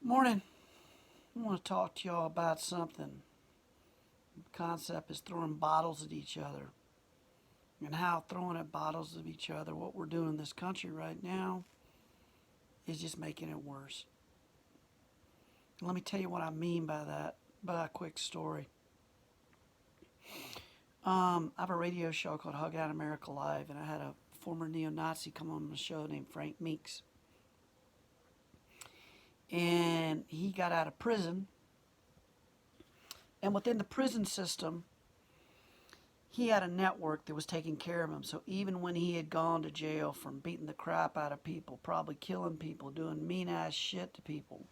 Morning. I want to talk to y'all about something. The concept is throwing bottles at each other and how throwing at bottles at each other, what we're doing in this country right now, is just making it worse. Let me tell you what I mean by that, by a quick story. I have a radio show called Hug Out America Live, and I had a former neo-Nazi come on the show named Frank Meeink. And he got out of prison. And within the prison system, he had a network that was taking care of him. So even when he had gone to jail from beating the crap out of people, probably killing people, doing mean-ass shit to people,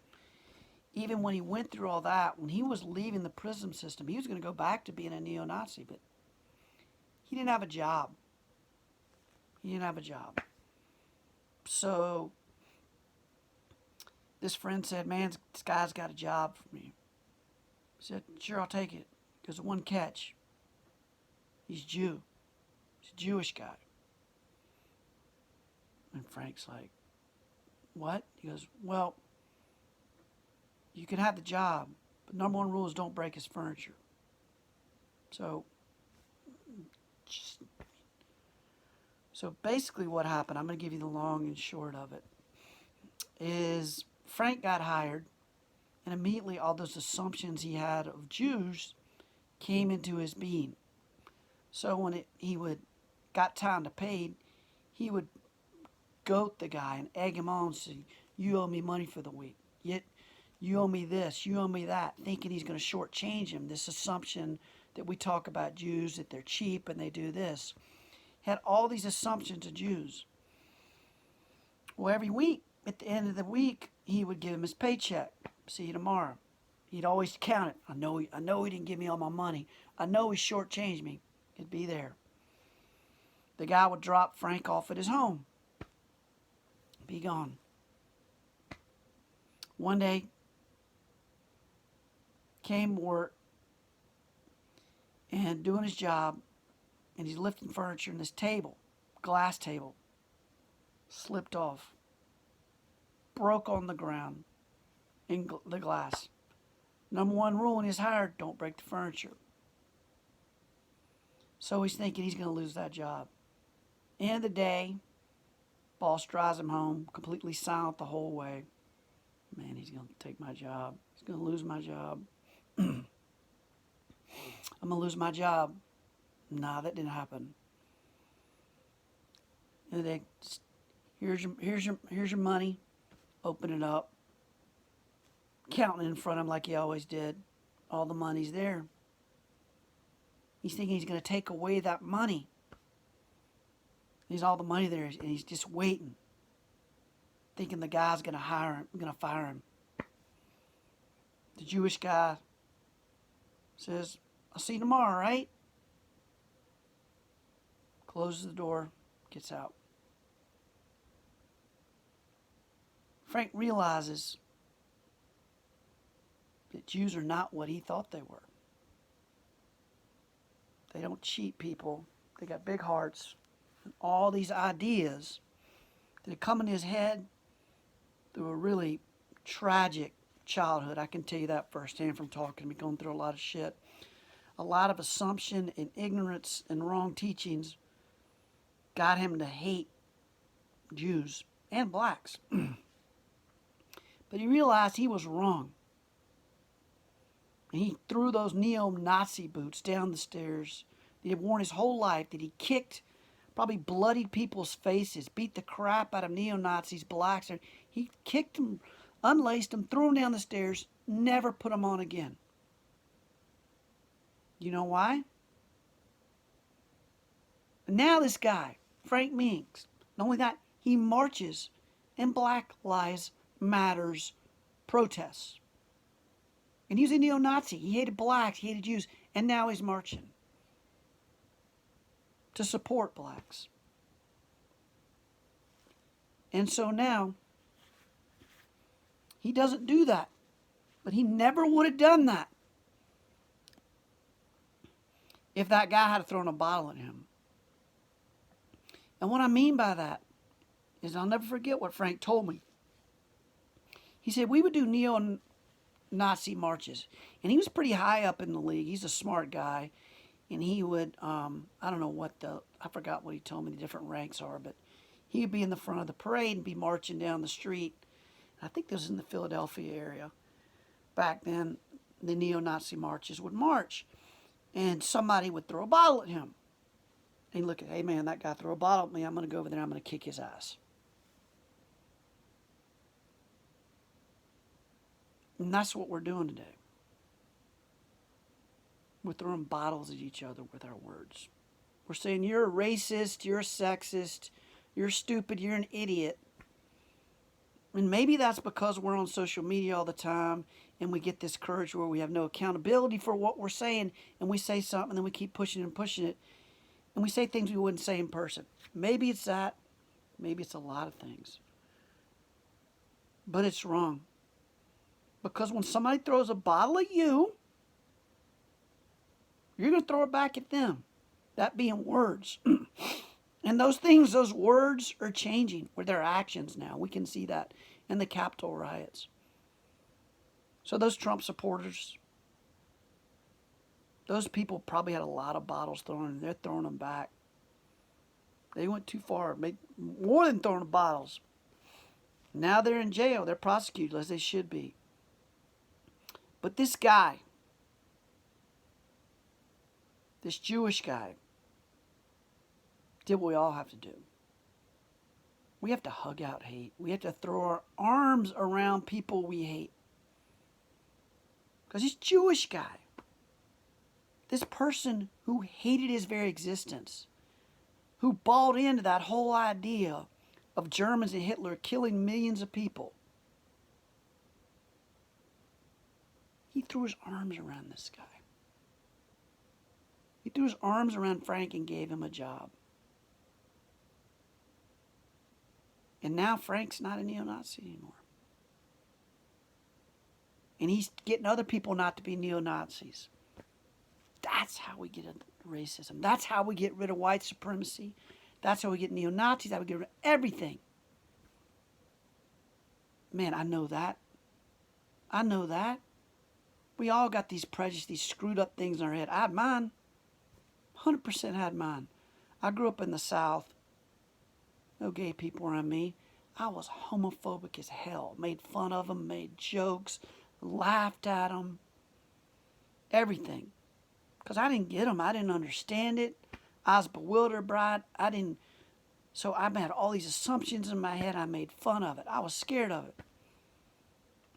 even when he went through all that, when he was leaving the prison system, he was going to go back to being a neo-Nazi, but he didn't have a job. He didn't have a job. So this friend said, man, this guy's got a job for me. I said, sure, I'll take it. Because one catch, he's Jew. He's a Jewish guy. And Frank's like, what? He goes, well, you can have the job, but number one rule is don't break his furniture. So basically what happened, I'm going to give you the long and short of it, is Frank got hired, and immediately all those assumptions he had of Jews came into his being. So when he got time to pay, he would goat the guy and egg him on and say, you owe me money for the week. Yet you owe me this, you owe me that, thinking he's going to shortchange him. This assumption that we talk about Jews, that they're cheap and they do this. Had all these assumptions of Jews. Well, every week, at the end of the week, he would give him his paycheck. See you tomorrow. He'd always count it. I know he didn't give me all my money. I know he shortchanged me. It'd be there. The guy would drop Frank off at his home. Be gone. One day, came work and doing his job, and he's lifting furniture, and this table, glass table, slipped off, broke on the ground in the glass. Number one rule when he's hired, don't break the furniture. So he's thinking he's going to lose that job. End of the day, boss drives him home, completely silent the whole way. Man, he's going to take my job. He's going to lose my job. I'm going to lose my job. Nah, that didn't happen. And they, here's your money. Open it up. Counting in front of him like he always did. All the money's there. He's thinking he's going to take away that money. There's all the money there, and he's just waiting, thinking the guy's going to hire him, going to fire him. The Jewish guy says, I'll see you tomorrow, right? Closes the door, gets out. Frank realizes that Jews are not what he thought they were. They don't cheat people. They got big hearts. And all these ideas that had come in his head through a really tragic childhood. I can tell you that firsthand from talking to me, going through a lot of shit. A lot of assumption and ignorance and wrong teachings got him to hate Jews and blacks. But he realized he was wrong. And he threw those neo-Nazi boots down the stairs that he had worn his whole life, that he kicked, probably bloodied people's faces, beat the crap out of neo-Nazis, blacks. He kicked them, unlaced them, threw them down the stairs, never put them on again. You know why? And now this guy, Frank Meeink, not only that, he marches in Black Lives Matters protests. And he was a neo-Nazi. He hated blacks, he hated Jews, and now he's marching to support blacks. And so now, he doesn't do that. But he never would have done that if that guy had thrown a bottle at him. And what I mean by that is I'll never forget what Frank told me. He said we would do neo-Nazi marches. And he was pretty high up in the league. He's a smart guy. And he would, I don't know I forgot what he told me the different ranks are, but he would be in the front of the parade and be marching down the street. I think this was in the Philadelphia area. Back then, the neo-Nazi marches would march. And somebody would throw a bottle at him. And he'd look at, hey man, that guy threw a bottle at me. I'm going to go over there. I'm going to kick his ass. And that's what we're doing today. We're throwing bottles at each other with our words. We're saying you're a racist, you're a sexist, you're stupid, you're an idiot. And maybe that's because we're on social media all the time and we get this courage where we have no accountability for what we're saying, and we say something and then we keep pushing it and pushing it, and we say things we wouldn't say in person. Maybe it's that. Maybe it's a lot of things. But it's wrong. Because when somebody throws a bottle at you, you're going to throw it back at them. That being words. And those things, those words are changing with their actions now. We can see that in the Capitol riots. So those Trump supporters, those people probably had a lot of bottles thrown and they're throwing them back. They went too far, made more than throwing bottles. Now they're in jail. They're prosecuted as they should be. But this guy, this Jewish guy, did what we all have to do. We have to hug out hate. We have to throw our arms around people we hate. Because this Jewish guy, this person who hated his very existence, who bought into that whole idea of Germans and Hitler killing millions of people, he threw his arms around this guy. He threw his arms around Frank and gave him a job. And now Frank's not a neo-Nazi anymore. And he's getting other people not to be neo-Nazis. That's how we get racism. That's how we get rid of white supremacy. That's how we get neo-Nazis. That's how we get rid of everything. Man, I know that. I know that. We all got these prejudices, these screwed up things in our head. I had mine. 100% had mine. I grew up in the South. No gay people around me. I was homophobic as hell. Made fun of them, made jokes, laughed at them. Everything. Because I didn't get them. I didn't understand it. I was bewildered by it. So I had all these assumptions in my head. I made fun of it. I was scared of it.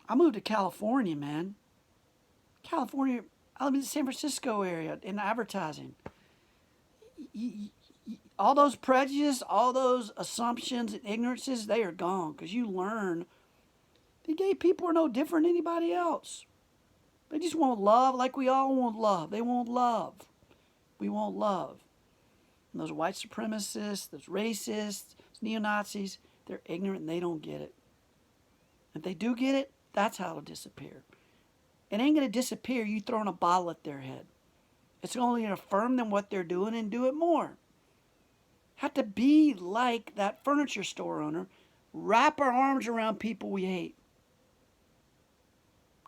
I moved to California, man. California, I live in the San Francisco area in advertising. All those prejudices, all those assumptions and ignorances, they are gone because you learn that gay people are no different than anybody else. They just want love like we all want love. They want love. We want love. And those white supremacists, those racists, those neo-Nazis, they're ignorant and they don't get it. If they do get it, that's how it'll disappear. It ain't going to disappear you throwing a bottle at their head. It's only going to affirm them what they're doing and do it more. Have to be like that furniture store owner. Wrap our arms around people we hate.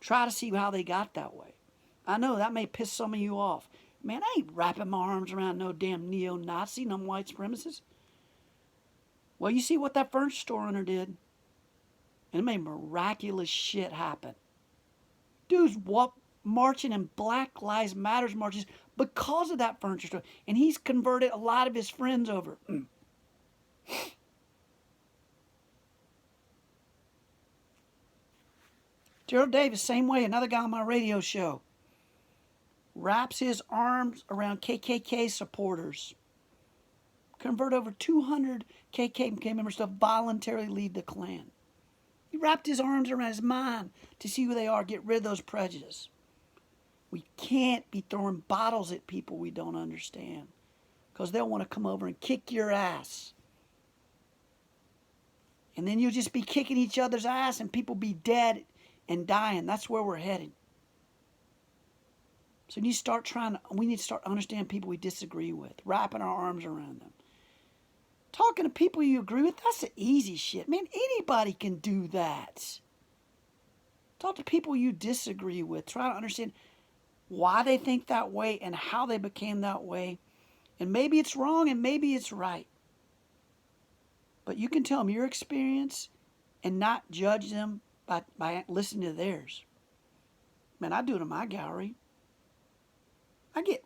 Try to see how they got that way. I know that may piss some of you off. Man, I ain't wrapping my arms around no damn neo-Nazi, no white supremacist. Well, you see what that furniture store owner did? And it made miraculous shit happen. Dude's marching in Black Lives Matter marches because of that furniture store. And he's converted a lot of his friends over. Daryl Davis, same way, another guy on my radio show. Wraps his arms around KKK supporters. Convert over 200 KKK members to voluntarily leave the Klan. He wrapped his arms around his mind to see who they are, get rid of those prejudices. We can't be throwing bottles at people we don't understand because they'll want to come over and kick your ass. And then you'll just be kicking each other's ass and people be dead and dying. That's where we're headed. So we need to start understanding people we disagree with, wrapping our arms around them. Talking to people you agree with, that's the easy shit. Man, anybody can do that. Talk to people you disagree with. Try to understand why they think that way and how they became that way. And maybe it's wrong and maybe it's right. But you can tell them your experience and not judge them by listening to theirs. Man, I do it in my gallery. I get,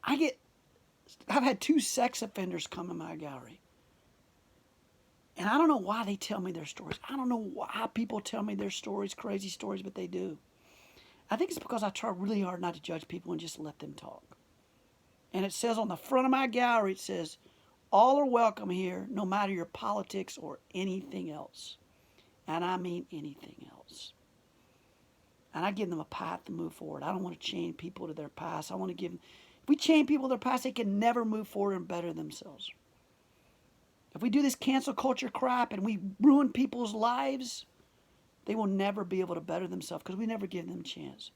I've had 2 sex offenders come in my gallery. And I don't know why they tell me their stories. I don't know why people tell me their stories, crazy stories, but they do. I think it's because I try really hard not to judge people and just let them talk. And it says on the front of my gallery, it says, all are welcome here, no matter your politics or anything else. And I mean anything else. And I give them a path to move forward. I don't want to chain people to their past. I want to give them, if we chain people to their past, they can never move forward and better themselves. If we do this cancel culture crap and we ruin people's lives, they will never be able to better themselves because we never give them a chance.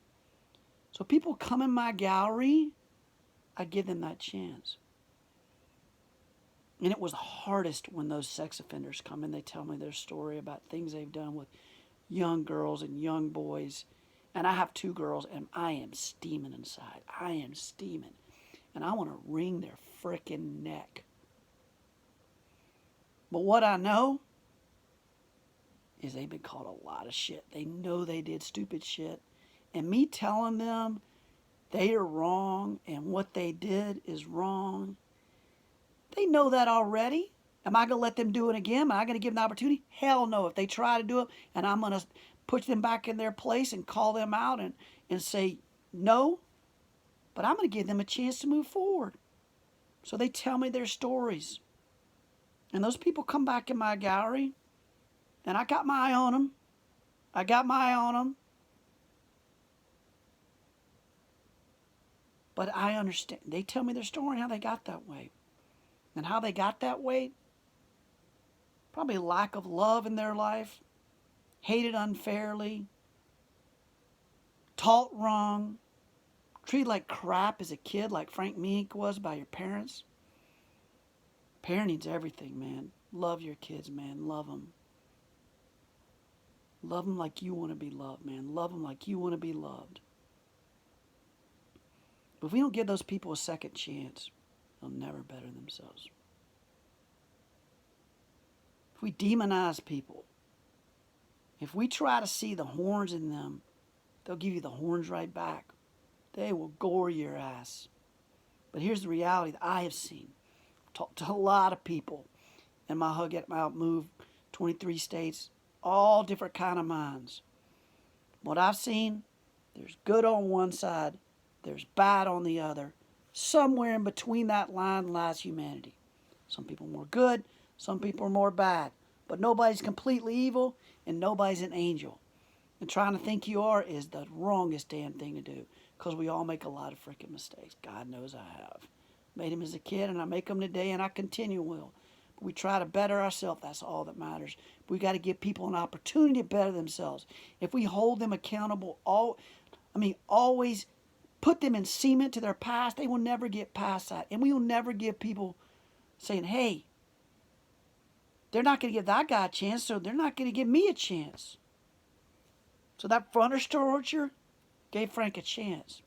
So people come in my gallery, I give them that chance. And it was hardest when those sex offenders come in. They tell me their story about things they've done with young girls and young boys. And I have 2 girls, and I am steaming inside. I am steaming. And I want to wring their frickin' neck. But what I know is they've been called a lot of shit. They know they did stupid shit. And me telling them they are wrong and what they did is wrong, they know that already. Am I going to let them do it again? Am I going to give them the opportunity? Hell no. If they try to do it and I'm going to put them back in their place and call them out and say no, but I'm going to give them a chance to move forward. So they tell me their stories. And those people come back in my gallery, and I got my eye on them. I got my eye on them. But I understand. They tell me their story and how they got that way. And how they got that way, probably lack of love in their life, hated unfairly, taught wrong, treated like crap as a kid like Frank Meeink was by your parents. Parenting's everything, man. Love your kids, man. Love them. Love them like you want to be loved, man. Love them like you want to be loved. But if we don't give those people a second chance, they'll never better themselves. If we demonize people, if we try to see the horns in them, they'll give you the horns right back. They will gore your ass. But here's the reality that I have seen. Talked to a lot of people in my Hug It Out move, 23 states, all different kind of minds. What I've seen, there's good on one side, there's bad on the other. Somewhere in between that line lies humanity. Some people are more good, some people are more bad. But nobody's completely evil and nobody's an angel. And trying to think you are is the wrongest damn thing to do because we all make a lot of freaking mistakes. God knows I have. Made them as a kid, and I make them today, and I continue will. But we try to better ourselves. That's all that matters. But we got to give people an opportunity to better themselves. If we hold them accountable, always put them in cement to their past, they will never get past that. And we will never give people saying, hey, they're not going to give that guy a chance, so they're not going to give me a chance. So that fronter torture gave Frank a chance.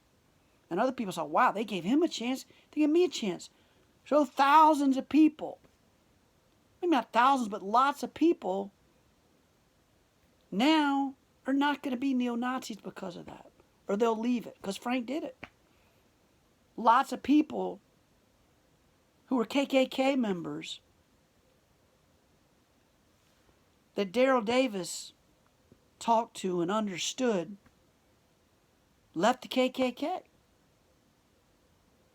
And other people saw, wow, they gave him a chance. They gave me a chance. So thousands of people, maybe not thousands, but lots of people now are not going to be neo-Nazis because of that. Or they'll leave it because Frank did it. Lots of people who were KKK members that Daryl Davis talked to and understood left the KKK.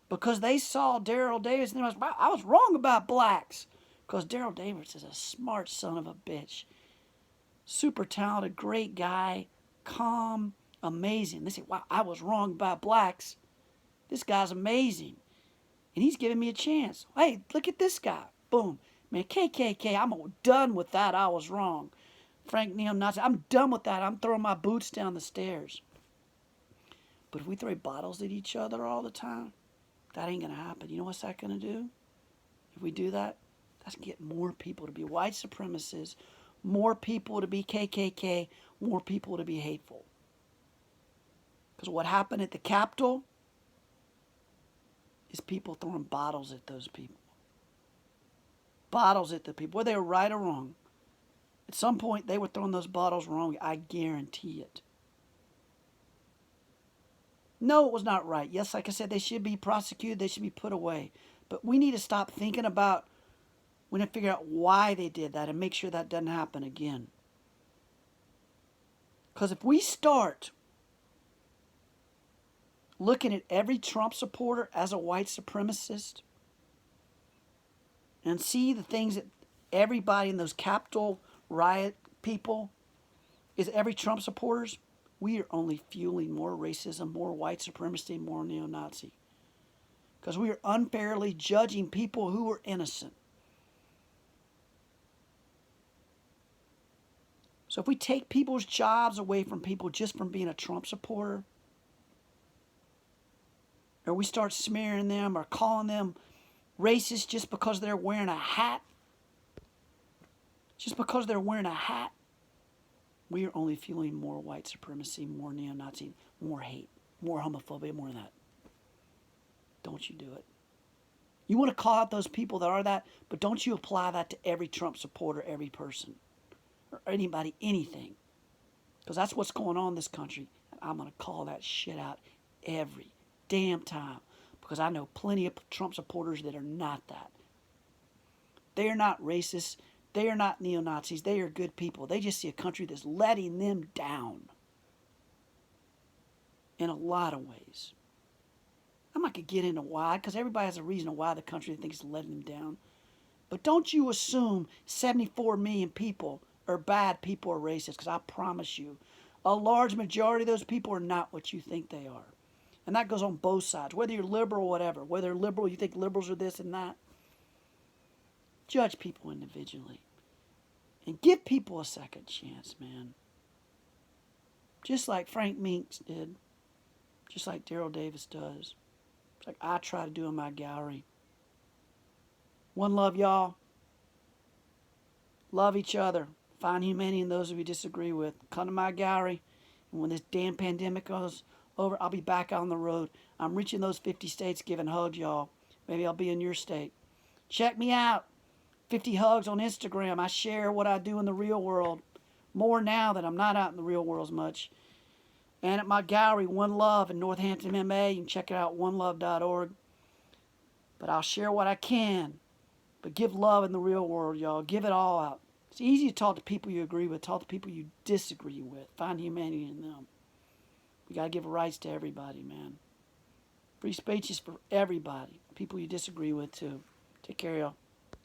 Because they saw Daryl Davis and they was, wow, I was wrong about blacks. Because Daryl Davis is a smart son of a bitch. Super talented, great guy, calm, amazing. They say, wow, I was wrong about blacks. This guy's amazing. And he's giving me a chance. Hey, look at this guy. Boom. Man, KKK, I'm done with that. I was wrong. Frank neo-Nazi, I'm done with that. I'm throwing my boots down the stairs. But if we throw bottles at each other all the time, that ain't going to happen. You know what's that going to do? If we do that, that's going to get more people to be white supremacists, more people to be KKK, more people to be hateful. Because what happened at the Capitol is people throwing bottles at those people. Bottles at the people, whether they were right or wrong. At some point, they were throwing those bottles wrong. I guarantee it. No, it was not right. Yes, like I said, they should be prosecuted. They should be put away. But we need to stop thinking about, we need to figure out why they did that and make sure that doesn't happen again. Because if we start looking at every Trump supporter as a white supremacist and see the things that everybody in those Capitol riot people is every Trump supporters, we are only fueling more racism, more white supremacy, more neo-Nazi. Because we are unfairly judging people who are innocent. So if we take people's jobs away from people just from being a Trump supporter, or we start smearing them or calling them racist just because they're wearing a hat, we are only fueling more white supremacy, more neo-Nazi, more hate, more homophobia, more of that. Don't you do it. You want to call out those people that are that, but don't you apply that to every Trump supporter, every person, or anybody, anything. Because that's what's going on in this country. And I'm going to call that shit out every damn time. Because I know plenty of Trump supporters that are not that. They are not racist. They are not neo-Nazis. They are good people. They just see a country that's letting them down. In a lot of ways. I'm not going to get into why, because everybody has a reason why the country thinks is letting them down. But don't you assume 74 million people are bad people or racist, because I promise you, a large majority of those people are not what you think they are. And that goes on both sides, whether you're liberal or whatever. Whether you're liberal, you think liberals are this and that. Judge people individually. And give people a second chance, man. Just like Frank Meeink did. Just like Daryl Davis does. It's like I try to do in my gallery. One love, y'all. Love each other. Find humanity in those we disagree with. Come to my gallery. And when this damn pandemic goes over, I'll be back on the road. I'm reaching those 50 states giving hugs, y'all. Maybe I'll be in your state. Check me out. 50 hugs on Instagram. I share what I do in the real world. More now that I'm not out in the real world as much. And at my gallery, One Love in Northampton, MA. You can check it out, onelove.org. But I'll share what I can. But give love in the real world, y'all. Give it all out. It's easy to talk to people you agree with. Talk to people you disagree with. Find humanity in them. We got to give rights to everybody, man. Free speech is for everybody. People you disagree with, too. Take care, y'all.